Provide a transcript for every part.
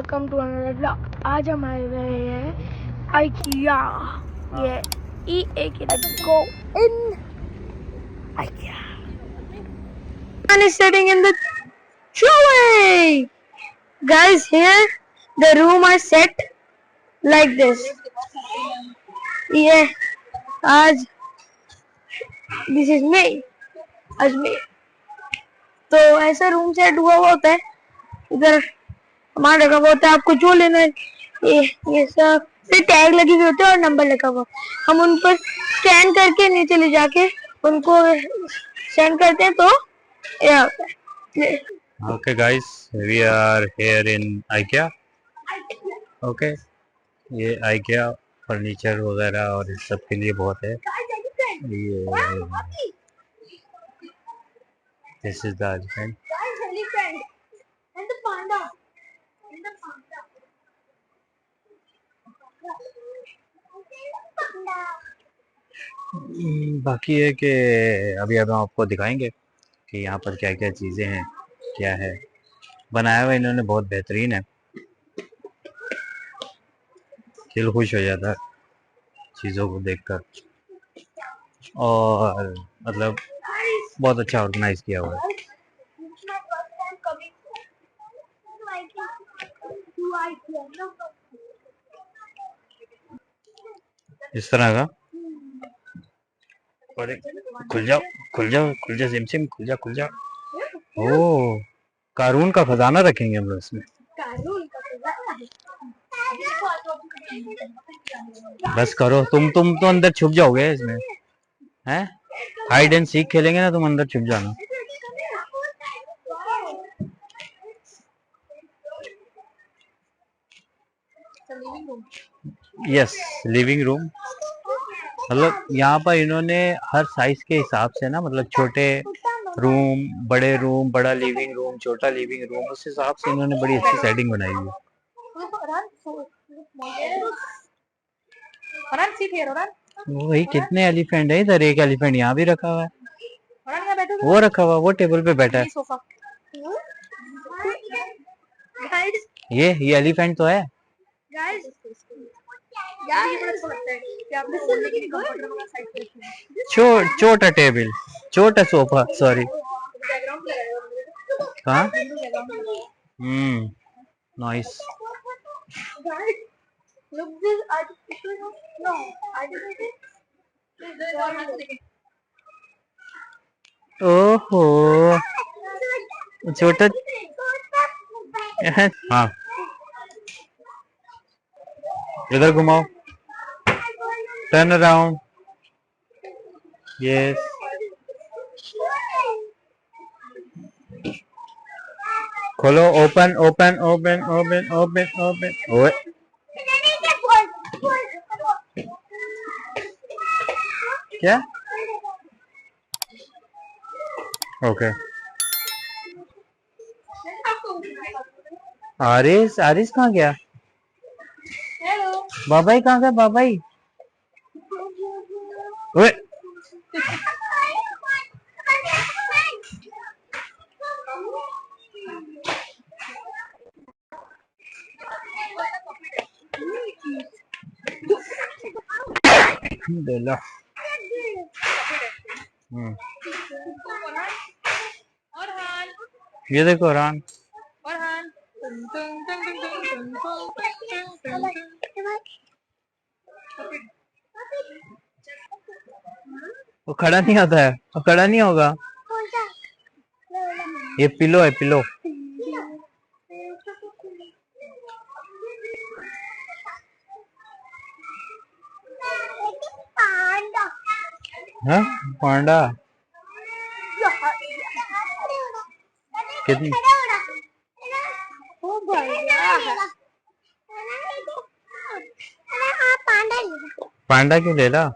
Welcome to another blog. आज हम आए हुए हैं आइकिया। ये let's go in IKEA. Man is sitting in the trolley. Guys, here the room are set like this. Yeah, आज this is me. आज me. तो ऐसा रूम सेट हुआ होता है। इधर हमारा लगा हुआ होता है, आपको जो लेना है ये सब फिर टैग लगी हुई होती है और नंबर लगा हुआ। हम उन पर स्कैन करके नीचे ले जाके उनको सेंड करते हैं, तो ये होता है। Okay guys, we are here in IKEA. Okay, ये IKEA फर्नीचर वगैरह और इस सब के लिए बहुत है। ये दिस इज द एलिफेंट। बाकी है कि अभी हम आपको दिखाएंगे कि यहाँ पर क्या क्या चीज़ें हैं, क्या है बनाया हुआ इन्होंने, बहुत बेहतरीन है। दिल खुश हो जाता है चीज़ों को देखकर, और मतलब बहुत अच्छा ऑर्गेनाइज किया हुआ है इस तरह का। खुल जाओ खुल जाओ खुल जा सिम खुल जा खुल जा। ओ, कारून का खजाना रखेंगे हम लोग इसमें। बस करो, तुम तो अंदर छुप जाओगे इसमें, हैं? हाइड एंड सीक खेलेंगे ना, तुम अंदर छुप जाना। Yes, living room. मतलब यहाँ पर इन्होंने हर साइज के हिसाब से ना, मतलब छोटे रूम, बड़े रूम, बड़ा लिविंग रूम, छोटा लिविंग रूम, उस हिसाब से इन्होंने बड़ी अच्छी सेटिंग बनाई है। वही कितने एलिफेंट है इधर, एक एलिफेंट यहाँ भी रखा हुआ है, वो रखा हुआ, वो टेबल पे बैठा है। ये एलिफेंट तो है। छोटा टेबल, छोटा सोफा, सॉरी। कहाँ? नाइस। ओहो, छोटा। हाँ, इधर घुमाओ, टर्न अराउंड। यस, खोलो, open open open open open open. ओए, क्या? ओके। आरिस, आरिस कहाँ गया? बाबाई कहाँ गया? बाबाई, ओए, ये देखो अरहान, वो खड़ा नहीं होता है, वो खड़ा नहीं होगा। ये पिलो है, पिलो। हाँ पांडा कितनी ओ भैया पांडा क्यों ले ला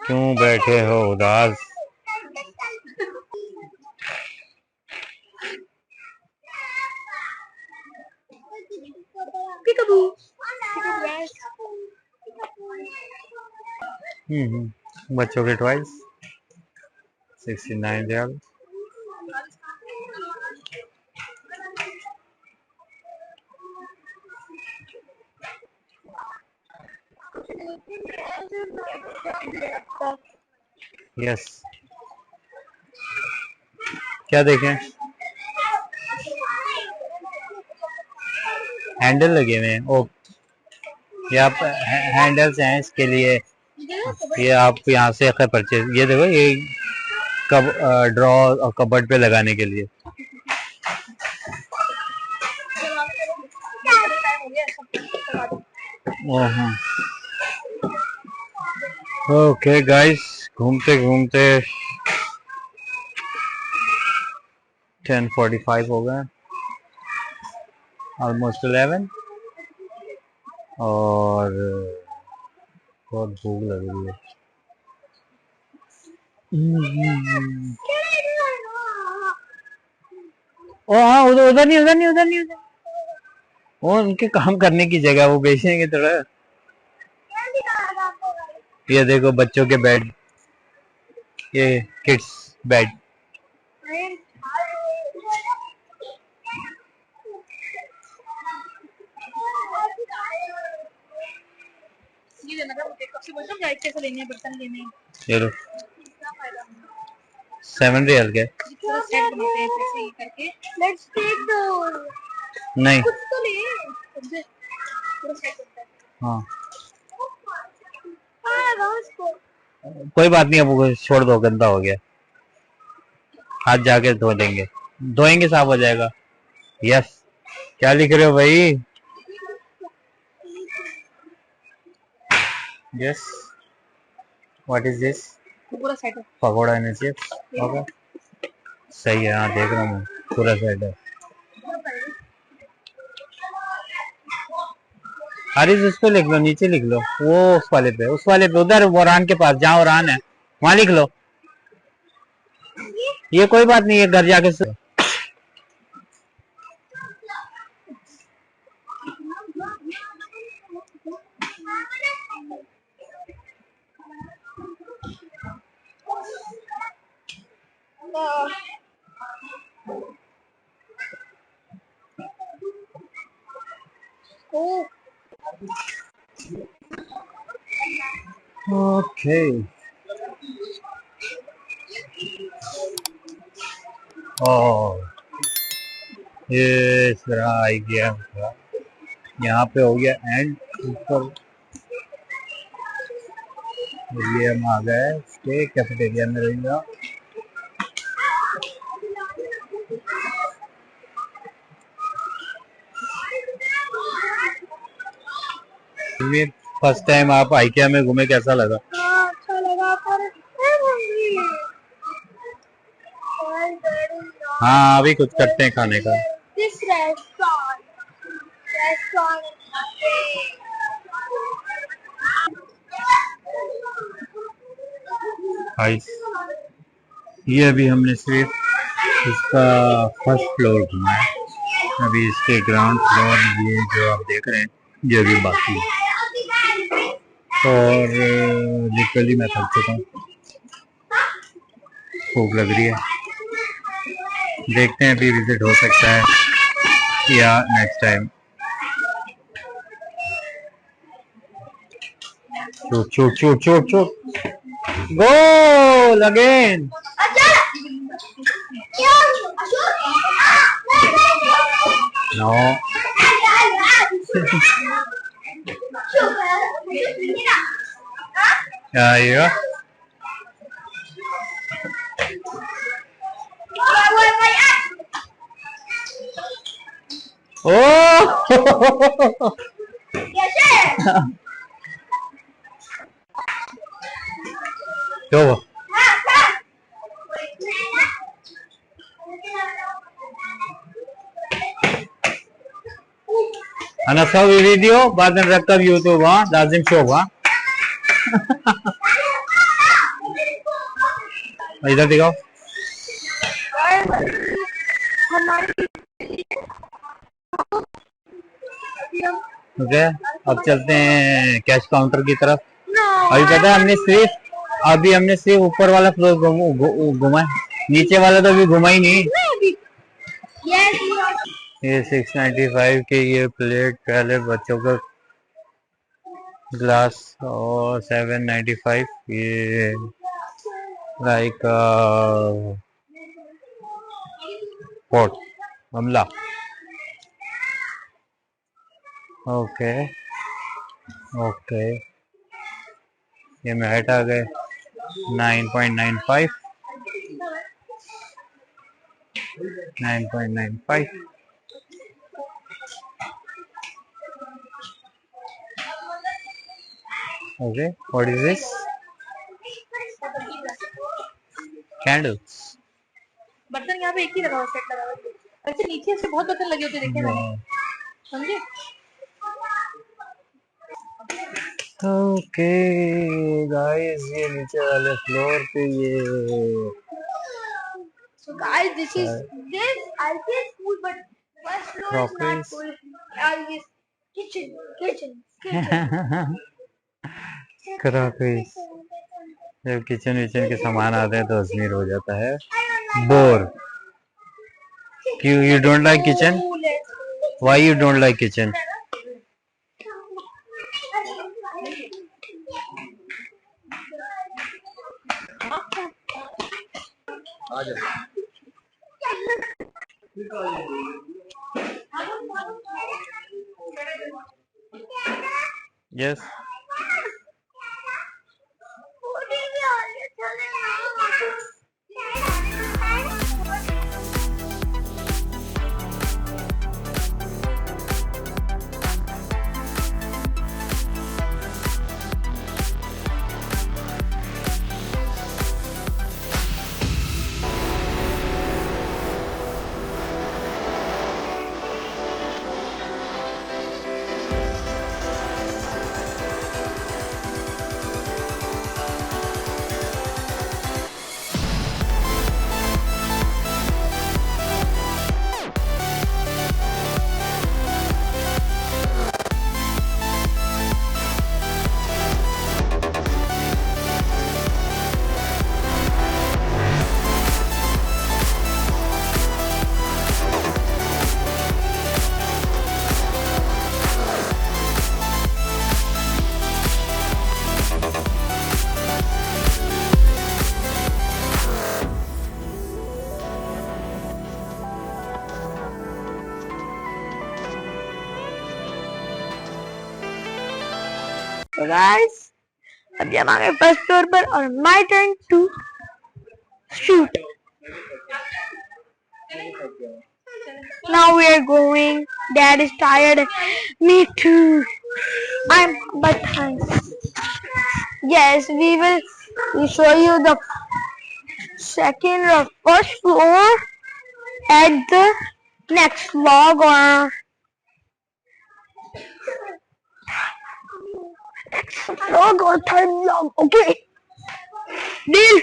क्यों बैठे हो उदास Peekaboo. बच्चों के टॉयज 69 रियाल यस क्या देखें हैंडल लगे हुए हैं ओ ये आप हैंडल्स हैं इसके लिए ये आप यहाँ से अगर परचेज ये देखो ये कब ड्रॉ और कबर्ड पे लगाने के लिए ओके गाइस घूमते घूमते 10:45 हो गए ऑलमोस्ट 11 और बहुत भूख लग रही है ओ हाँ उधर उधर नहीं उधर नहीं उधर नहीं उधर वो उनके काम करने की जगह वो बेचेंगे थोड़ा ये देखो बच्चों के बेड ये किड्स बेड ये लो 7 रियल के Let's take the नहीं कुछ तो ले हाँ उसको कोई बात नहीं अब वो छोड़ दो गंदा हो गया हाथ जाके धो देंगे धोएंगे साफ हो जाएगा यस क्या लिख रहे हो भाई यस व्हाट इज दिस पूरा सेट है पकौड़ा एंड चिप्स ओके सही है हाँ देख रहा हूँ पूरा सेट है हारिस उस पे लिख लो नीचे लिख लो वो उस वाले पे उधर वरान के पास जहाँ वरान है वहां लिख लो ये कोई बात नहीं है घर जाके ओके ये सारा आई गया यहाँ पे हो गया एंड ऊपर ये हम आ गए इसके कैफेटेरिया में रहेगा फर्स्ट टाइम आप आइकिया में घूमे कैसा लगा अच्छा लगा पर हाँ अभी कुछ करते हैं खाने का This restaurant गाइस ये अभी हमने सिर्फ इसका फर्स्ट फ्लोर घूमा है अभी इसके ग्राउंड फ्लोर ये जो आप देख रहे हैं ये अभी बाकी है और लिटरली मैं थक चुका हूँ भूख लग रही है देखते हैं अभी विजिट हो सकता है या नेक्स्ट टाइम चूट चूट चूट चूट चूट गोल अगेन नो क्या ये ओ क्या हुआ? Ana saw video, बाद में रखकर YouTube हाँ, लाजिम शो हाँ। इधर दिखाओ। ओके, अब चलते हैं कैश काउंटर की तरफ। अभी पता है हमने सिर्फ ऊपर वाला फ्लोर घुमा है, नीचे वाला तो अभी घुमा ही नहीं। ये 695 के ये प्लेट पहले बच्चों का ग्लास और 795 ये लाइक पॉट गमला। ओके ओके, ये मैट आ गए 9.95 9.95। Okay, what is this? Candles. बर्तन यहाँ पे एक ही लगा हुआ, सेट लगा हुआ है। वैसे नीचे से बहुत बर्तन लगे होते देखे मैंने, समझे? ओके गाइस, ये नीचे वाले फ्लोर पे ये So guys, this I guess food, but first floor is not full. I guess kitchen. Crockeries. जब किचन विचन के सामान आते हैं तो अजमीर हो जाता है बोर। क्यों you don't like kitchen? Why you don't like kitchen? Yes So guys, अभी हम आ गए फर्स्ट फ्लोर पर और my turn to shoot. Now we are going. Dad is tired. Me too. But thanks. Yes, we'll show you the second or first floor at the next vlog or vlog or third vlog. Okay. Deal.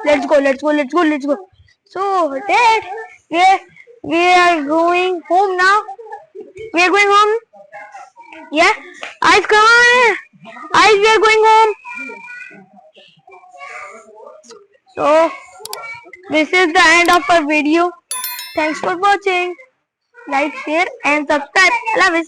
Let's go. So Dad, we are going home now. We are going home. Yeah. Eyes, come on. Eyes, we are going home. So this is the end of our video. Thanks for watching. Like, share and subscribe. I love it.